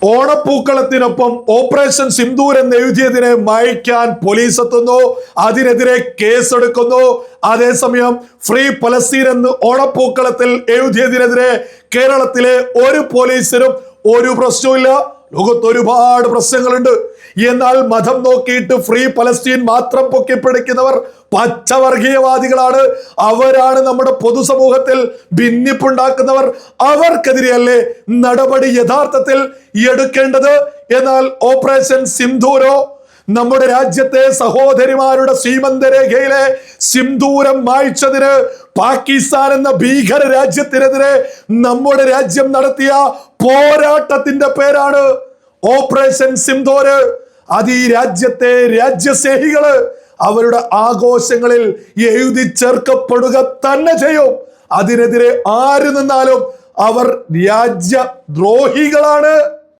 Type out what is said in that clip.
ഓണപ്പൂക്കളത്തിനൊപ്പം operation Sindoor എന്ന് എഴുതിയതിനെ മായ്ക്കാൻ police എത്തുന്നു. അതിനെതിരെ കേസെടുക്കുന്നു. അതേസമയം ഫ്രീ പലസ്തീൻ എന്ന് ഓണപ്പൂക്കളത്തിൽ എഴുതിയതിനെതിരെ കേരളത്തിലെ ഒരു പോലീസിനും ഒരു പ്രശ്നവുമില്ല. ലോകത്ത് ഒരുപാട് പ്രശ്നങ്ങളുണ്ട്. എന്നാൽ മതം നോക്കിയിട്ട് ഫ്രീ പലസ്തീൻ മാത്രം പൊക്കിപ്പിടിക്കുന്നവർ പച്ചവർഗീയവാദികളാണ്. അവരാണ് നമ്മുടെ പൊതുസമൂഹത്തിൽ ഭിന്നിപ്പുണ്ടാക്കുന്നവർ. അവർക്കെതിരെയല്ലേ നടപടി യഥാർത്ഥത്തിൽ എടുക്കേണ്ടത്? എന്നാൽ ഓപ്പറേഷൻ സിന്ദൂരോ, നമ്മുടെ രാജ്യത്തെ സഹോദരിമാരുടെ സീമന്തരേഖയിലെ സിന്ദൂരം മായ്ച്ചതിന് പാകിസ്ഥാൻ എന്ന ഭീകര രാജ്യത്തിനെതിരെ നമ്മുടെ രാജ്യം നടത്തിയ പോരാട്ടത്തിന്റെ പേരാണ് ഓപ്പറേഷൻ സിന്ദൂര്. അത് ഈ രാജ്യത്തെ രാജ്യസ്നേഹികള് അവരുടെ ആഘോഷങ്ങളിൽ എഴുതി ചേർക്കപ്പെടുക തന്നെ ചെയ്യും. അതിനെതിരെ ആര് നിന്നാലും അവർ രാജ്യദ്രോഹികളാണ്.